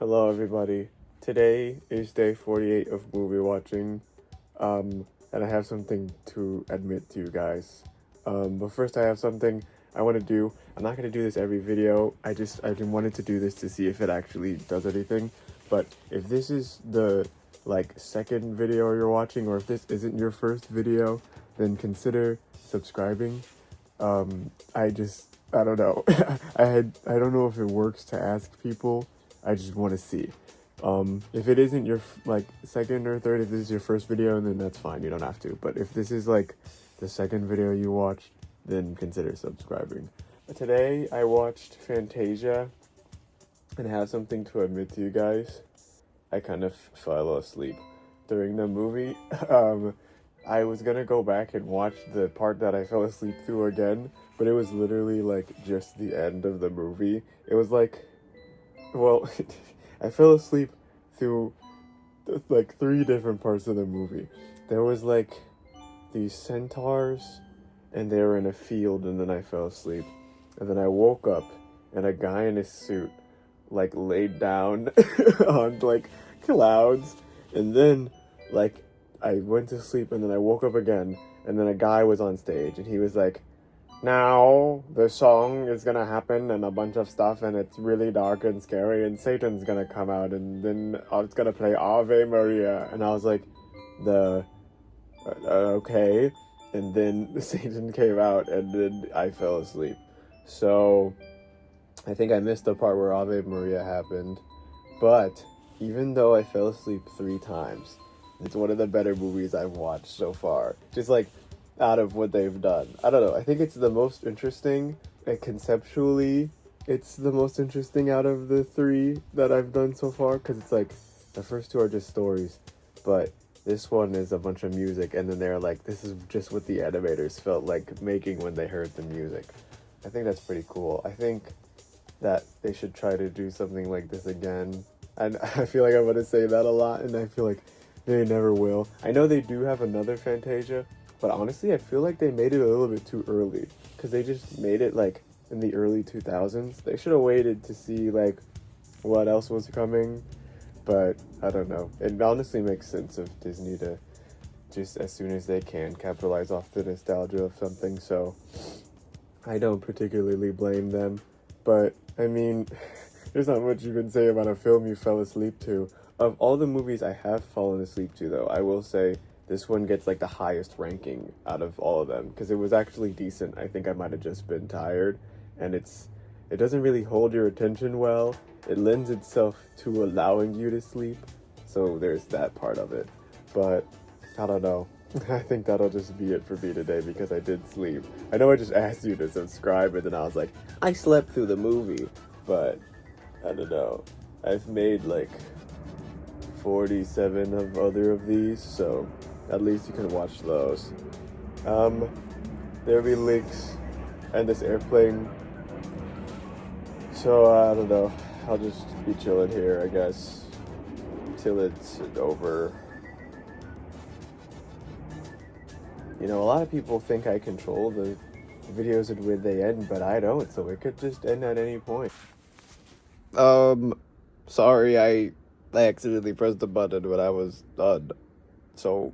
Hello, everybody. Today is day 48 of movie watching, and I have something to admit to you guys. But first, I have something I want to do. I'm not going to do this every video. I've been wanting to do this to see if it actually does anything. But if this is the, second video you're watching, or if this isn't your first video, then consider subscribing. I don't know. I don't know if it works to ask people. I just want to see. If it isn't your second or third, if this is your first video, then that's fine. You don't have to. But if this is the second video you watched, then consider subscribing. Today I watched Fantasia, and have something to admit to you guys. I kind of fell asleep during the movie. I was gonna go back and watch the part that I fell asleep through again, but it was literally just the end of the movie. It was well, I fell asleep through three different parts of the movie. There was these centaurs, and they were in a field, and then I fell asleep. And then I woke up, and a guy in a suit laid down on clouds, and then I went to sleep, and then I woke up again, and then a guy was on stage, and he was like, "Now the song is gonna happen and a bunch of stuff, and it's really dark and scary, and Satan's gonna come out, and then it's gonna play Ave Maria." And I was like, okay. And then Satan came out, and then I fell asleep. So I think I missed the part where Ave Maria happened. But even though I fell asleep 3 times, it's one of the better movies I've watched so far. Just out of what they've done. I don't know. I think it's the most interesting. Conceptually, it's the most interesting out of the 3 that I've done so far. Because it's the first 2 are just stories. But this one is a bunch of music. And then they're this is just what the animators felt like making when they heard the music. I think that's pretty cool. I think that they should try to do something like this again. And I feel like I'm going to say that a lot. And I feel like they never will. I know they do have another Fantasia. But honestly, I feel like they made it a little bit too early. Because they just made it in the early 2000s. They should have waited to see what else was coming. But I don't know. It honestly makes sense of Disney to just as soon as they can capitalize off the nostalgia of something. So I don't particularly blame them. But I mean, there's not much you can say about a film you fell asleep to. Of all the movies I have fallen asleep to, though, I will say this one gets the highest ranking out of all of them, because it was actually decent. I think I might have just been tired, and it doesn't really hold your attention well. It lends itself to allowing you to sleep, so there's that part of it. But I don't know. I think that'll just be it for me today, because I did sleep. I know I just asked you to subscribe, and then I was like, I slept through the movie, but I don't know. I've made 47 of other of these, so at least you can watch those. There'll be links and this airplane. So I don't know. I'll just be chilling here, I guess, till it's over. You know, a lot of people think I control the videos and when they end, but I don't, so it could just end at any point. Sorry, I accidentally pressed the button when I was done. So